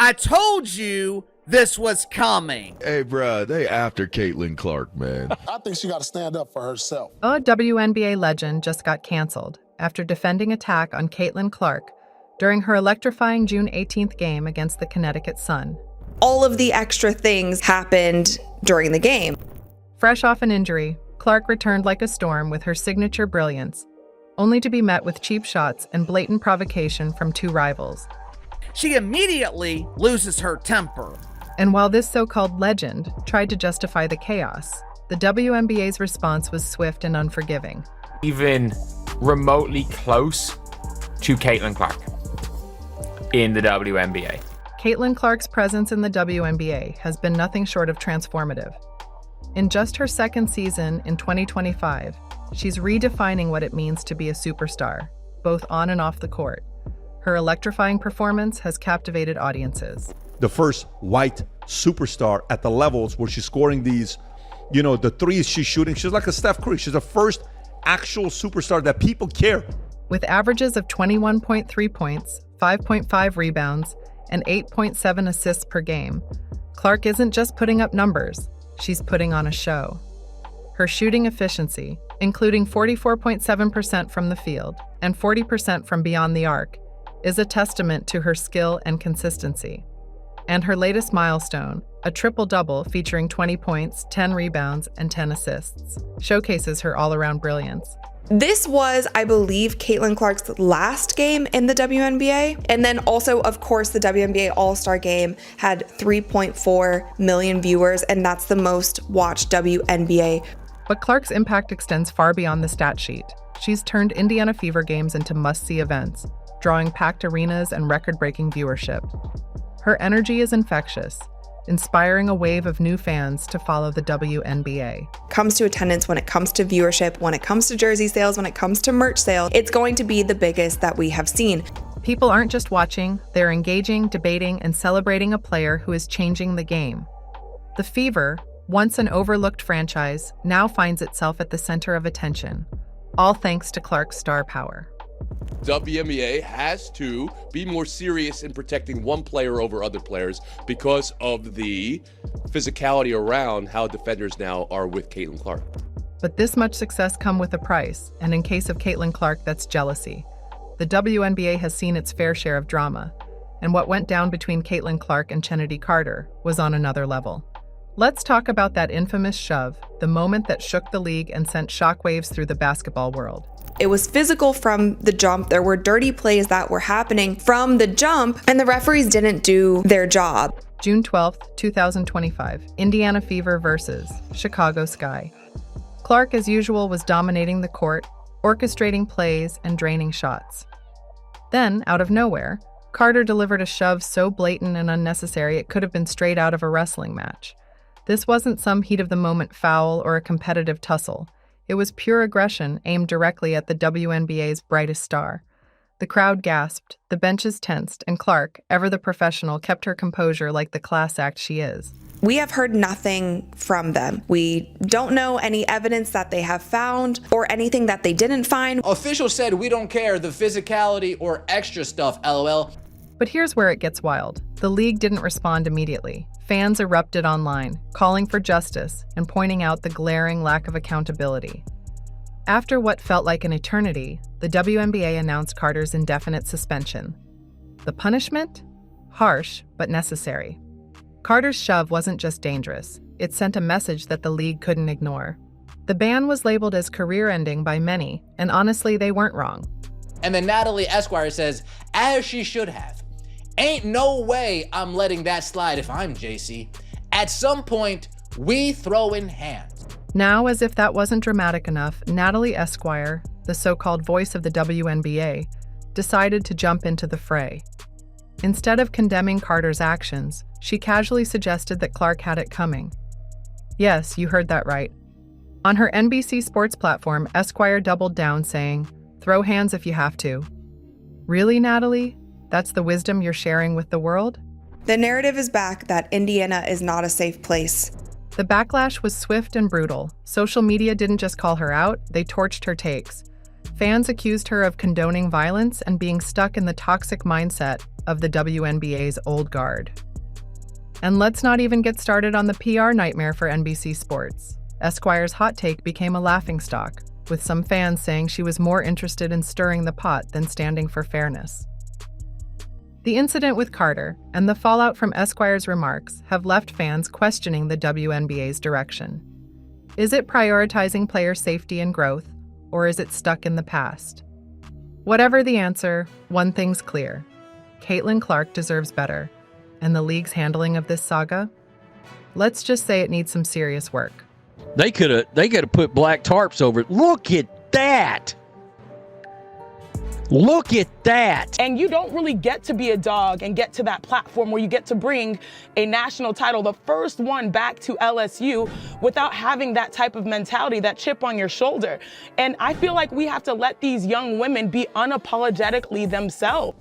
I told you this was coming. Hey, bruh, they after Caitlin Clark, man. I think she got to stand up for herself. A WNBA legend just got canceled after defending attack on Caitlin Clark during her electrifying June 18th game against the Connecticut Sun. All of the extra things happened during the game. Fresh off an injury, Clark returned like a storm with her signature brilliance, only to be met with cheap shots and blatant provocation from two rivals. She immediately loses her temper. And while this so-called legend tried to justify the chaos, the WNBA's response was swift and unforgiving. Even remotely close to Caitlin Clark in the WNBA. Caitlin Clark's presence in the WNBA has been nothing short of transformative. In just her second season in 2025, she's redefining what it means to be a superstar, both on and off the court. Her electrifying performance has captivated audiences. The first white superstar at the levels where she's scoring these, the threes she's shooting. She's like a Steph Curry. She's the first actual superstar that people care. With averages of 21.3 points, 5.5 rebounds, and 8.7 assists per game, Clark isn't just putting up numbers, she's putting on a show. Her shooting efficiency, including 44.7% from the field and 40% from beyond the arc, is a testament to her skill and consistency. And her latest milestone, a triple-double featuring 20 points, 10 rebounds, and 10 assists, showcases her all-around brilliance. This was, I believe, Caitlin Clark's last game in the WNBA. And then also, of course, the WNBA All-Star Game had 3.4 million viewers, and that's the most watched WNBA. But Clark's impact extends far beyond the stat sheet. She's turned Indiana Fever games into must-see events, drawing packed arenas and record-breaking viewership. Her energy is infectious, inspiring a wave of new fans to follow the WNBA. Comes to attendance, when it comes to viewership, when it comes to jersey sales, when it comes to merch sales, it's going to be the biggest that we have seen. People aren't just watching, they're engaging, debating, and celebrating a player who is changing the game. The Fever, once an overlooked franchise, now finds itself at the center of attention, all thanks to Clark's star power. WNBA has to be more serious in protecting one player over other players because of the physicality around how defenders now are with Caitlin Clark. But this much success comes with a price, and in case of Caitlin Clark, that's jealousy. The WNBA has seen its fair share of drama, and what went down between Caitlin Clark and Chennedy Carter was on another level. Let's talk about that infamous shove, the moment that shook the league and sent shockwaves through the basketball world. It was physical from the jump. There were dirty plays that were happening from the jump, and the referees didn't do their job. June 12th, 2025, Indiana Fever versus Chicago Sky. Clark, as usual, was dominating the court, orchestrating plays and draining shots. Then, out of nowhere, Carter delivered a shove so blatant and unnecessary it could have been straight out of a wrestling match. This wasn't some heat-of-the-moment foul or a competitive tussle. It was pure aggression aimed directly at the WNBA's brightest star. The crowd gasped, the benches tensed, and Clark, ever the professional, kept her composure like the class act she is. We have heard nothing from them. We don't know any evidence that they have found or anything that they didn't find. Officials said we don't care, the physicality or extra stuff, LOL. But here's where it gets wild. The league didn't respond immediately. Fans erupted online, calling for justice and pointing out the glaring lack of accountability. After what felt like an eternity, the WNBA announced Carter's indefinite suspension. The punishment? Harsh, but necessary. Carter's shove wasn't just dangerous, it sent a message that the league couldn't ignore. The ban was labeled as career-ending by many, and honestly, they weren't wrong. And then Natalie Esquires says, as she should have. Ain't no way I'm letting that slide if I'm JC. At some point, we throw in hands. Now, as if that wasn't dramatic enough, Natalie Esquire, the so-called voice of the WNBA, decided to jump into the fray. Instead of condemning Carter's actions, she casually suggested that Clark had it coming. Yes, you heard that right. On her NBC Sports platform, Esquire doubled down, saying, "Throw hands if you have to." Really, Natalie? That's the wisdom you're sharing with the world? The narrative is back that Indiana is not a safe place. The backlash was swift and brutal. Social media didn't just call her out, they torched her takes. Fans accused her of condoning violence and being stuck in the toxic mindset of the WNBA's old guard. And let's not even get started on the PR nightmare for NBC Sports. Esquire's hot take became a laughingstock, with some fans saying she was more interested in stirring the pot than standing for fairness. The incident with Carter and the fallout from Esquire's remarks have left fans questioning the WNBA's direction. Is it prioritizing player safety and growth, or is it stuck in the past? Whatever the answer, one thing's clear. Caitlin Clark deserves better, and the league's handling of this saga? Let's just say it needs some serious work. They could have put black tarps over it. Look at that. Look at that. And you don't really get to be a dog and get to that platform where you get to bring a national title, the first one back to LSU, without having that type of mentality, that chip on your shoulder. And I feel like we have to let these young women be unapologetically themselves.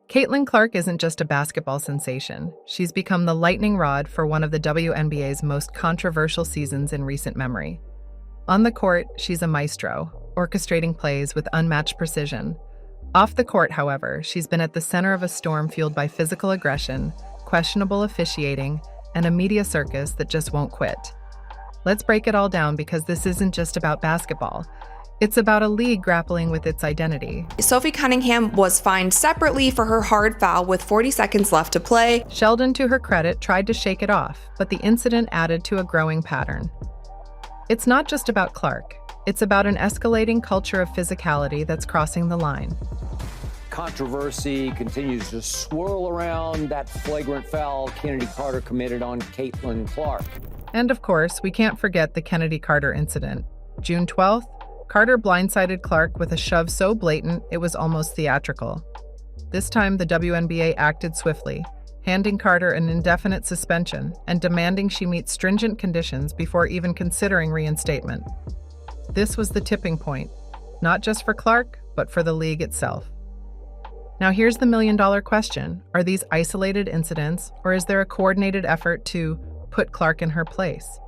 Caitlin Clark isn't just a basketball sensation. She's become the lightning rod for one of the WNBA's most controversial seasons in recent memory. On the court, she's a maestro, orchestrating plays with unmatched precision. Off the court, however, she's been at the center of a storm fueled by physical aggression, questionable officiating, and a media circus that just won't quit. Let's break it all down because this isn't just about basketball. It's about a league grappling with its identity. Sophie Cunningham was fined separately for her hard foul with 40 seconds left to play. Sheldon, to her credit, tried to shake it off, but the incident added to a growing pattern. It's not just about Clark. It's about an escalating culture of physicality that's crossing the line. Controversy continues to swirl around that flagrant foul Kennedy Carter committed on Caitlin Clark. And of course, we can't forget the Kennedy Carter incident. June 12th, Carter blindsided Clark with a shove so blatant it was almost theatrical. This time, the WNBA acted swiftly, handing Carter an indefinite suspension and demanding she meet stringent conditions before even considering reinstatement. This was the tipping point, not just for Clark, but for the league itself. Now here's the million-dollar question. Are these isolated incidents, or is there a coordinated effort to put Clark in her place?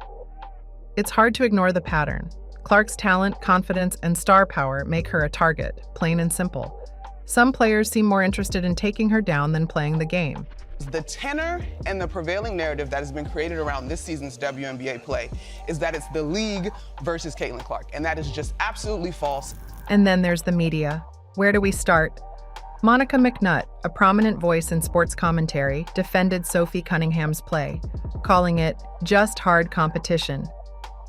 It's hard to ignore the pattern. Clark's talent, confidence, and star power make her a target, plain and simple. Some players seem more interested in taking her down than playing the game. The tenor and the prevailing narrative that has been created around this season's WNBA play is that it's the league versus Caitlin Clark, and that is just absolutely false. And then there's the media. Where do we start? Monica McNutt, a prominent voice in sports commentary, defended Sophie Cunningham's play, calling it just hard competition.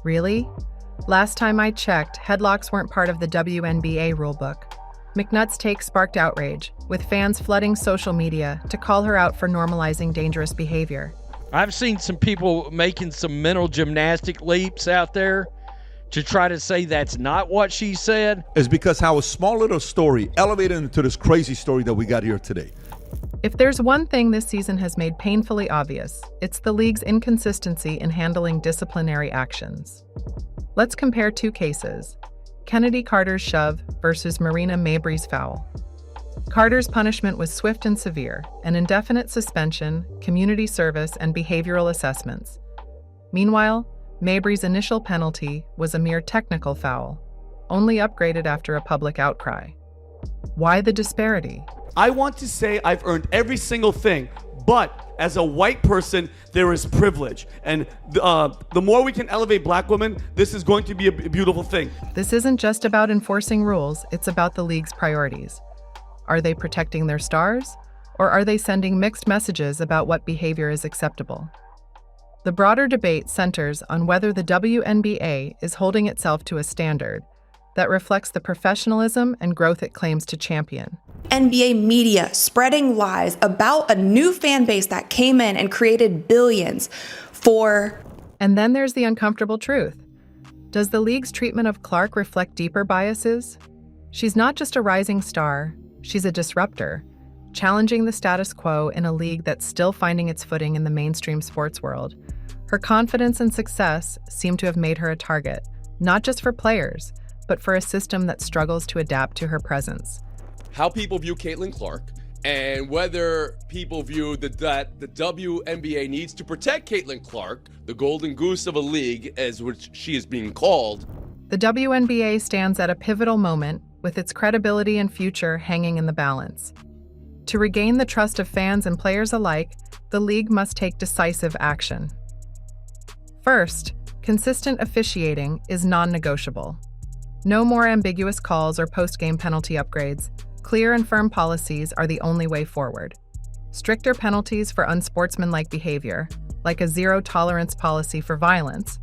Really? Last time I checked, headlocks weren't part of the WNBA rulebook. McNutt's take sparked outrage, with fans flooding social media to call her out for normalizing dangerous behavior. I've seen some people making some mental gymnastic leaps out there to try to say that's not what she said. Is because how a small little story elevated into this crazy story that we got here today. If there's one thing this season has made painfully obvious, it's the league's inconsistency in handling disciplinary actions. Let's compare two cases: Kennedy Carter's shove versus Marina Mabrey's foul. Carter's punishment was swift and severe, an indefinite suspension, community service, and behavioral assessments. Meanwhile, Mabrey's initial penalty was a mere technical foul, only upgraded after a public outcry. Why the disparity? I want to say I've earned every single thing, but as a white person, there is privilege. And the more we can elevate black women, this is going to be a beautiful thing. This isn't just about enforcing rules, it's about the league's priorities. Are they protecting their stars, or are they sending mixed messages about what behavior is acceptable? The broader debate centers on whether the WNBA is holding itself to a standard that reflects the professionalism and growth it claims to champion. NBA media spreading lies about a new fan base that came in and created billions for... And then there's the uncomfortable truth. Does the league's treatment of Clark reflect deeper biases? She's not just a rising star, she's a disruptor, challenging the status quo in a league that's still finding its footing in the mainstream sports world. Her confidence and success seem to have made her a target, not just for players, but for a system that struggles to adapt to her presence. How people view Caitlin Clark and whether people view that the WNBA needs to protect Caitlin Clark, the golden goose of a league as which she is being called. The WNBA stands at a pivotal moment with its credibility and future hanging in the balance. To regain the trust of fans and players alike, the league must take decisive action. First, consistent officiating is non-negotiable. No more ambiguous calls or post-game penalty upgrades. Clear and firm policies are the only way forward. Stricter penalties for unsportsmanlike behavior, like a zero-tolerance policy for violence,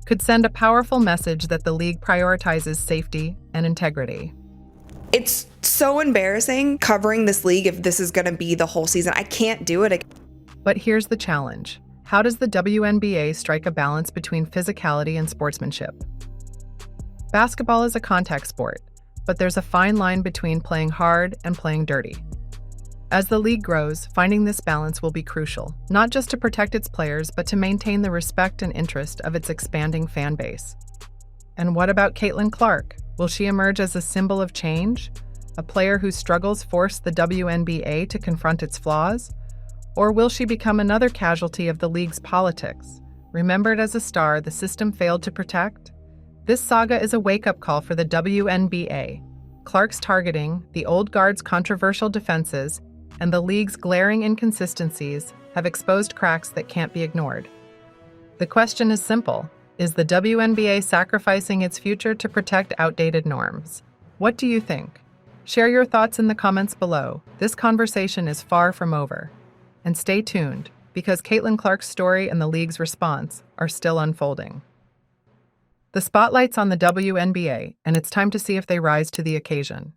could send a powerful message that the league prioritizes safety and integrity. It's so embarrassing covering this league if this is going to be the whole season. I can't do it. But here's the challenge. How does the WNBA strike a balance between physicality and sportsmanship? Basketball is a contact sport, but there's a fine line between playing hard and playing dirty. As the league grows, finding this balance will be crucial, not just to protect its players, but to maintain the respect and interest of its expanding fan base. And what about Caitlin Clark? Will she emerge as a symbol of change? A player whose struggles force the WNBA to confront its flaws? Or will she become another casualty of the league's politics? Remembered as a star the system failed to protect? This saga is a wake-up call for the WNBA. Clark's targeting, the old guard's controversial defenses, and the league's glaring inconsistencies have exposed cracks that can't be ignored. The question is simple. Is the WNBA sacrificing its future to protect outdated norms? What do you think? Share your thoughts in the comments below. This conversation is far from over. And stay tuned, because Caitlin Clark's story and the league's response are still unfolding. The spotlight's on the WNBA, and it's time to see if they rise to the occasion.